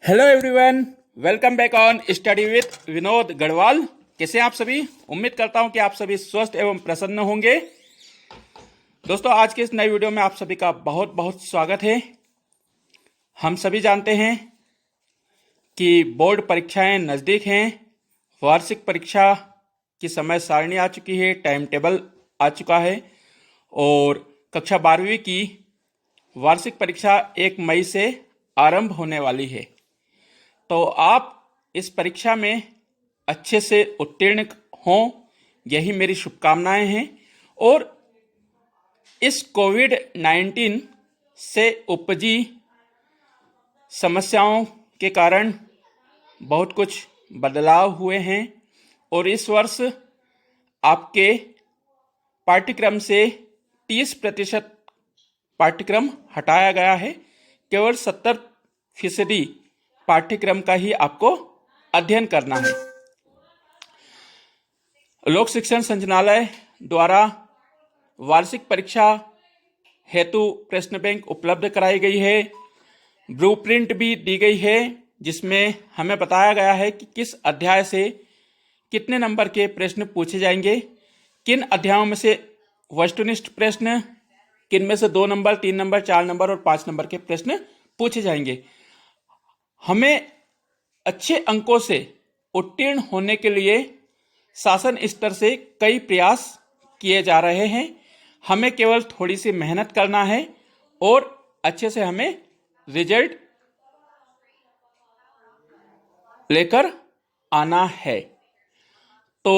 Hello everyone, welcome back on study with Vinod Garhwal. कैसे हैं आप सभी? उम्मीद करता हूं कि आप सभी स्वस्थ एवं प्रसन्न होंगे। दोस्तों, आज के इस नए वीडियो में आप सभी का बहुत बहुत स्वागत है। हम सभी जानते हैं कि बोर्ड परीक्षाएं नज़दीक हैं। वार्षिक परीक्षा की समय सारणी आ चुकी है, टाइम टेबल आ चुका है और कक्षा 12वीं की वार्षिक परीक्षा 1 मई से आरंभ होने वाली है। तो आप इस परीक्षा में अच्छे से उत्तीर्ण हों, यही मेरी शुभकामनाएं हैं। और इस कोविड-19 से उपजी समस्याओं के कारण बहुत कुछ बदलाव हुए हैं और इस वर्ष आपके पाठ्यक्रम से 30% पाठ्यक्रम हटाया गया है। केवल 70% पाठ्यक्रम का ही आपको अध्ययन करना है। लोक शिक्षण संचालनालय द्वारा वार्षिक परीक्षा हेतु प्रश्न बैंक उपलब्ध कराई गई है। ब्लूप्रिंट भी दी गई है जिसमें हमें बताया गया है कि किस अध्याय से कितने नंबर के प्रश्न पूछे जाएंगे, किन अध्यायों में से वस्तुनिष्ठ प्रश्न, किन में से 2 नंबर, 3 नंबर, 4 नंबर और 5 नंबर के प्रश्न पूछे जाएंगे। हमें अच्छे अंकों से उत्तीर्ण होने के लिए शासन स्तर से कई प्रयास किए जा रहे हैं। हमें केवल थोड़ी सी मेहनत करना है और अच्छे से हमें रिजल्ट लेकर आना है। तो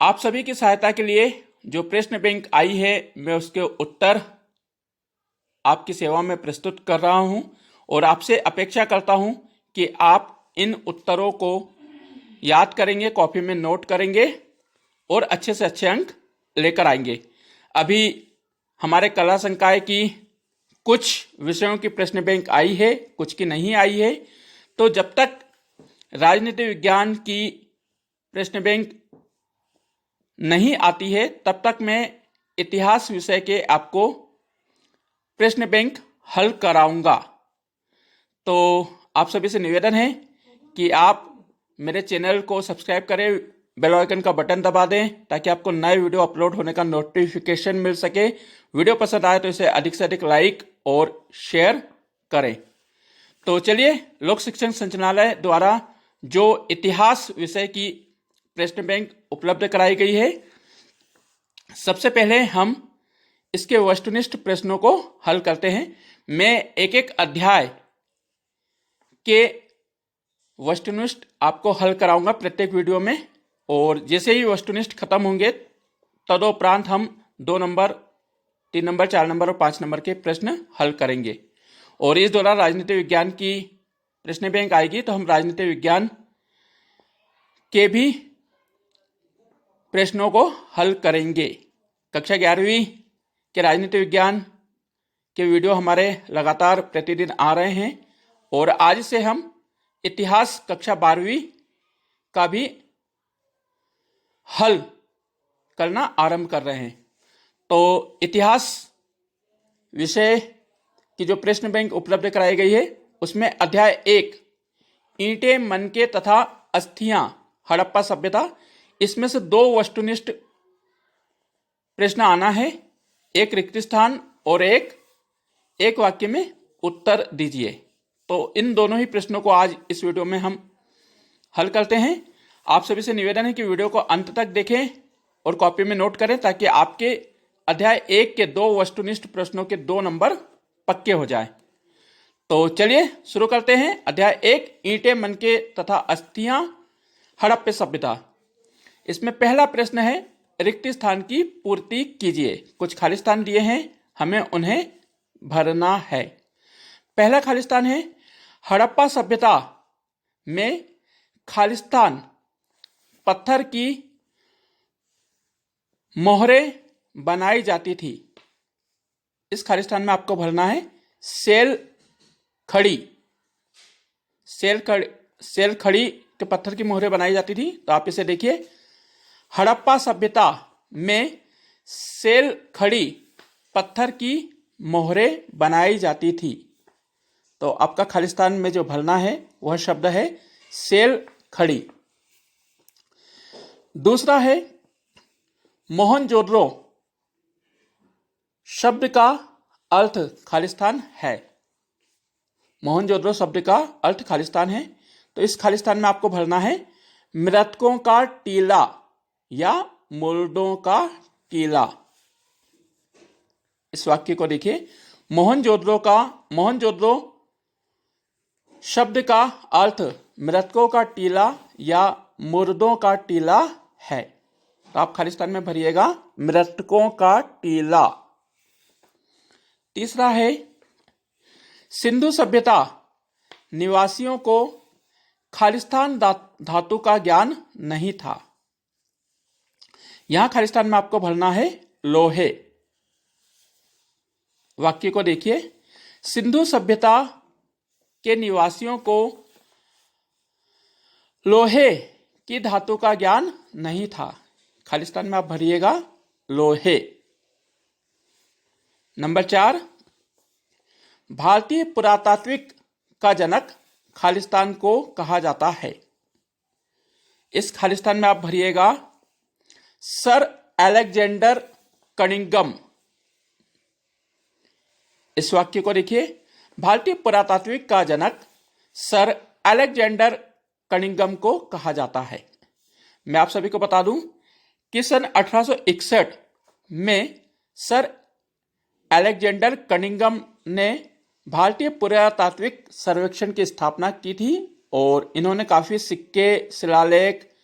आप सभी की सहायता के लिए जो प्रश्न बैंक आई है, मैं उसके उत्तर आपकी सेवा में प्रस्तुत कर रहा हूं और आपसे अपेक्षा करता हूं कि आप इन उत्तरों को याद करेंगे, कॉपी में नोट करेंगे और अच्छे से अच्छे अंक लेकर आएंगे। अभी हमारे कला संकाय की कुछ विषयों की प्रश्न बैंक आई है, कुछ की नहीं आई है। तो जब तक राजनीति विज्ञान की प्रश्न बैंक नहीं आती है तब तक मैं इतिहास विषय के आपको प्रश्न बैंक हल कराऊंगा। तो आप सभी से निवेदन है कि आप मेरे चैनल को सब्सक्राइब करें, बेल आइकन का बटन दबा दें ताकि आपको नए वीडियो अपलोड होने का नोटिफिकेशन मिल सके। वीडियो पसंद आए तो इसे अधिक से अधिक लाइक और शेयर करें। तो चलिए, लोक शिक्षण संचालनालय द्वारा जो इतिहास विषय की प्रश्न बैंक उपलब्ध कराई गई है, सबसे पहले हम इसके वस्तुनिष्ठ प्रश्नों को हल करते हैं। मैं एक एक अध्याय के वस्तुनिष्ठ आपको हल कराऊंगा प्रत्येक वीडियो में, और जैसे ही वस्तुनिष्ठ खत्म होंगे तदोपरांत हम 2 नंबर, 3 नंबर, 4 नंबर और 5 नंबर के प्रश्न हल करेंगे। और इस दौरान राजनीति विज्ञान की प्रश्न बैंक आएगी तो हम राजनीति विज्ञान के भी प्रश्नों को हल करेंगे। कक्षा 11वीं के राजनीति विज्ञान के वीडियो हमारे लगातार प्रतिदिन आ रहे हैं और आज से हम इतिहास कक्षा 12वीं का भी हल करना आरंभ कर रहे हैं। तो इतिहास विषय की जो प्रश्न बैंक उपलब्ध कराई गई है उसमें अध्याय 1 ईंटें, मनके तथा अस्थियां, हड़प्पा सभ्यता, इसमें से 2 वस्तुनिष्ठ प्रश्न आना है, एक रिक्त स्थान और एक वाक्य में उत्तर दीजिए। तो इन दोनों ही प्रश्नों को आज इस वीडियो में हम हल करते हैं। आप सभी से निवेदन है कि वीडियो को अंत तक देखें और कॉपी में नोट करें ताकि आपके अध्याय 1 के 2 वस्तुनिष्ठ प्रश्नों के 2 नंबर पक्के हो जाए। तो चलिए शुरू करते हैं। अध्याय 1 ईंटें, मनके तथा अस्थियां, हड़प्पा सभ्यता। इसमें पहला प्रश्न है, रिक्त स्थान की पूर्ति कीजिए। कुछ खाली स्थान दिए हैं, हमें उन्हें भरना है। पहला खाली स्थान है, हड़प्पा सभ्यता में खालिस्तान पत्थर की मोहरें बनाई जाती थी। इस खालिस्तान में आपको भरना है सेल खड़ी। सेल खड़ी के पत्थर की मोहरें बनाई जाती थी। तो आप इसे देखिए, हड़प्पा सभ्यता में सेल खड़ी पत्थर की मोहरें बनाई जाती थी। तो आपका खालिस्तान में जो भरना है वह शब्द है सेल खड़ी। दूसरा है मोहनजोदड़ो शब्द का अर्थ खालिस्तान है। मोहनजोदड़ो शब्द का अर्थ खालिस्तान है, तो इस खालिस्तान में आपको भरना है मृतकों का टीला या मुर्दों का टीला। इस वाक्य को देखिए, मोहनजोदड़ो शब्द का अर्थ मृतकों का टीला या मुर्दों का टीला है, तो आप खालिस्तान में भरिएगा मृतकों का टीला। तीसरा है सिंधु सभ्यता निवासियों को खालिस्तान धातु का ज्ञान नहीं था। यहां खालिस्तान में आपको भरना है लोहे। वाक्य को देखिए, सिंधु सभ्यता के निवासियों को लोहे की धातु का ज्ञान नहीं था। खालिस्तान में आप भरिएगा लोहे। नंबर 4, भारतीय पुरातात्विक का जनक खालिस्तान को कहा जाता है। इस खालिस्तान में आप भरिएगा सर अलेक्जेंडर कनिंघम। इस वाक्य को देखिए, भारतीय पुरातात्विक का जनक सर अलेक्जेंडर कनिंघम को कहा जाता है। मैं आप सभी को बता दूं कि सन 1861 में सर अलेक्जेंडर कनिंघम ने भारतीय पुरातात्विक सर्वेक्षण की स्थापना की थी और इन्होंने काफी सिक्के, शिलालेख,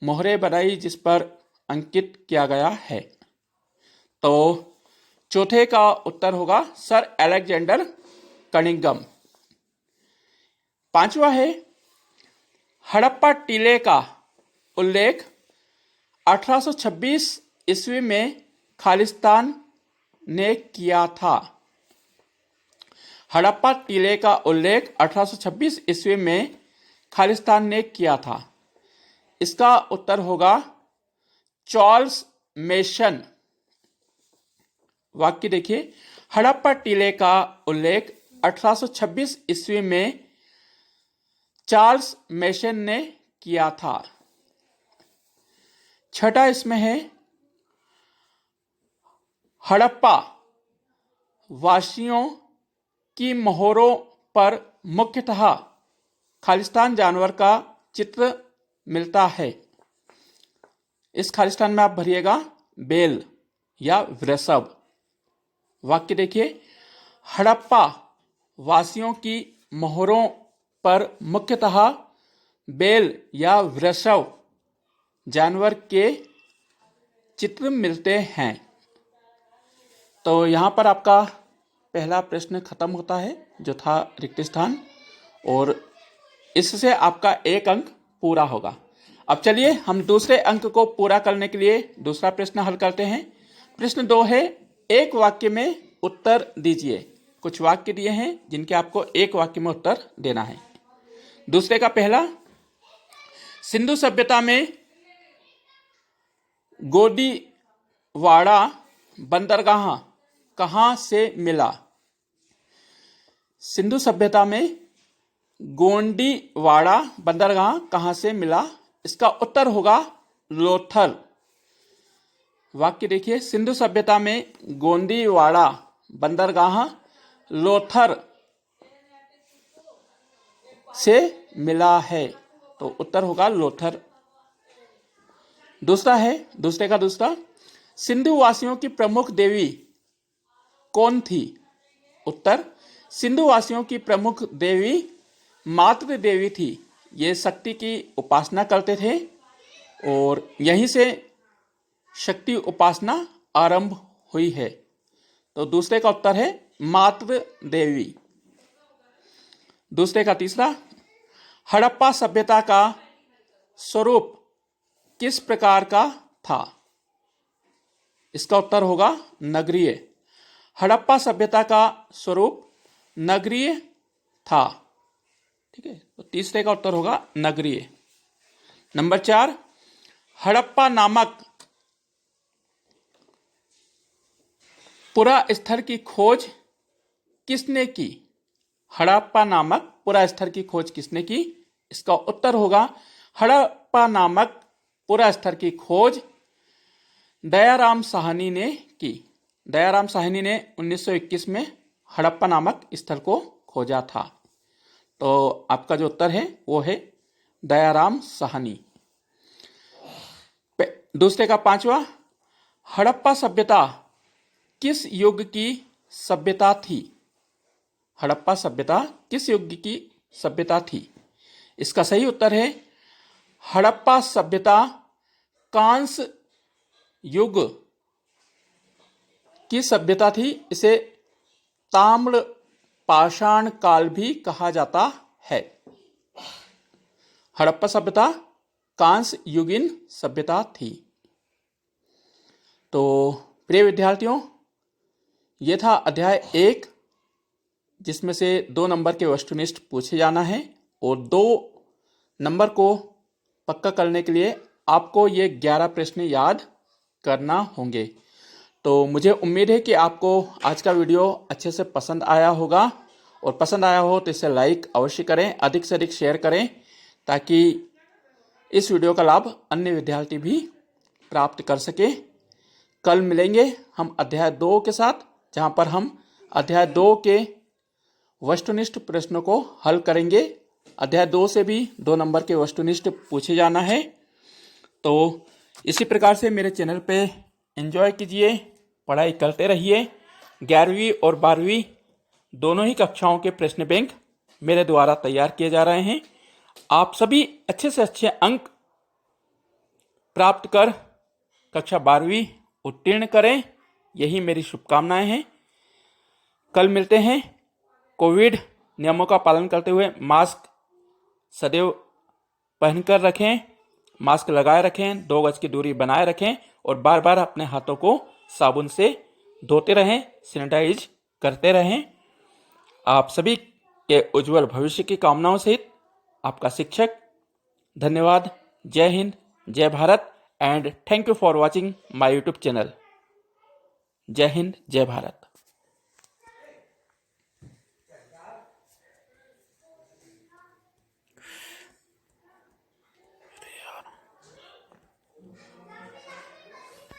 मोहरें बनाई जिस पर अंकित किया गया है। तो चौथे का उत्तर होगा सर अलेक्जेंडर कनिंघम। पांचवा है हड़प्पा टीले का उल्लेख 1826 ईस्वी में खालिस्तान ने किया था। हड़प्पा टीले का उल्लेख 1826 ईस्वी में खालिस्तान ने किया था। इसका उत्तर होगा चार्ल्स मेसन। वाक्य देखिए, हड़प्पा टीले का उल्लेख 1826 ईस्वी में चार्ल्स मेसन ने किया था। छठा इसमें है हड़प्पा वासियों की मोहरों पर मुख्यतः खालिस्तान जानवर का चित्र मिलता है। इस खालिस्तान में आप भरिएगा बेल या वृषभ। वाक्य देखिए, हड़प्पा वासियों की मोहरों पर मुख्यतः बेल या वृषभ जानवर के चित्र मिलते हैं। तो यहां पर आपका पहला प्रश्न खत्म होता है जो था रिक्त स्थान, और इससे आपका 1 अंक पूरा होगा। अब चलिए हम दूसरे अंक को पूरा करने के लिए दूसरा प्रश्न हल करते हैं। प्रश्न 2 है, एक वाक्य में उत्तर दीजिए। कुछ वाक्य दिए हैं जिनके आपको एक वाक्य में उत्तर देना है। दूसरे का पहला, सिंधु सभ्यता में गोदीवाड़ा बंदरगाह कहां से मिला? सिंधु सभ्यता में गोंडीवाड़ा बंदरगाह कहां से मिला? इसका उत्तर होगा लोथल। वाक्य देखिए, सिंधु सभ्यता में गोंडीवाड़ा बंदरगाह लोथल से मिला है, तो उत्तर होगा लोथल। दूसरा है, दूसरे का दूसरा, सिंधु वासियों की प्रमुख देवी कौन थी? उत्तर, सिंधु वासियों की प्रमुख देवी मातृ देवी थी। ये शक्ति की उपासना करते थे और यहीं से शक्ति उपासना आरंभ हुई है। तो दूसरे का उत्तर है मातृ देवी। दूसरे का तीसरा, हड़प्पा सभ्यता का स्वरूप किस प्रकार का था? इसका उत्तर होगा नगरीय। हड़प्पा सभ्यता का स्वरूप नगरीय था। ठीक है, तो तीसरे का उत्तर होगा नगरीय। नंबर 4, हड़प्पा नामक पुरा स्थल की खोज किसने की? हड़प्पा नामक पुरा स्थल की खोज किसने की? इसका उत्तर होगा हड़प्पा नामक पुरा स्थल की खोज दयाराम साहनी ने की। दयाराम साहनी ने 1921 में हड़प्पा नामक स्थल को खोजा था। तो आपका जो उत्तर है वो है दयाराम साहनी। दूसरे का पांचवा, हड़प्पा सभ्यता किस युग की सभ्यता थी? हड़प्पा सभ्यता किस युग की सभ्यता थी? इसका सही उत्तर है हड़प्पा सभ्यता कांस युग की सभ्यता थी। इसे ताम्र पाषाण काल भी कहा जाता है। हड़प्पा सभ्यता कांस्य युगीन सभ्यता थी। तो प्रिय विद्यार्थियों, यह था अध्याय 1, जिसमें से 2 नंबर के वस्तुनिष्ठ पूछे जाना है और 2 नंबर को पक्का करने के लिए आपको ये 11 प्रश्न याद करना होंगे। तो मुझे उम्मीद है कि आपको आज का वीडियो अच्छे से पसंद आया होगा, और पसंद आया हो तो इसे लाइक अवश्य करें, अधिक से अधिक शेयर करें, ताकि इस वीडियो का लाभ अन्य विद्यार्थी भी प्राप्त कर सके। कल मिलेंगे हम अध्याय 2 के साथ, जहां पर हम अध्याय 2 के वस्तुनिष्ठ प्रश्नों को हल करेंगे। अध्याय 2 से भी 2 नंबर के वस्तुनिष्ठ पूछे जाना है। तो इसी प्रकार से मेरे चैनल पे एंजॉय कीजिए, पढ़ाई करते रहिए। 11वीं और 12वीं दोनों ही कक्षाओं के प्रश्न बैंक मेरे द्वारा तैयार किए जा रहे हैं। आप सभी अच्छे से अच्छे अंक प्राप्त कर कक्षा 12वीं उत्तीर्ण करें, यही मेरी शुभकामनाएं हैं। कल मिलते हैं। कोविड नियमों का पालन करते हुए मास्क सदैव पहनकर रखें, मास्क लगाए रखें, 2 गज की दूरी बनाए रखें और बार बार अपने हाथों को साबुन से धोते रहें, सैनिटाइज करते रहें। आप सभी के उज्जवल भविष्य की कामनाओं सहित आपका शिक्षक। धन्यवाद। जय हिंद, जय Bharat, and thank you for watching my YouTube channel. जय हिंद, जय Bharat.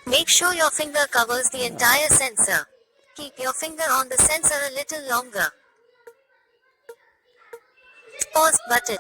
Make sure your finger covers the entire sensor. Keep your finger on the sensor a little longer. Pause button.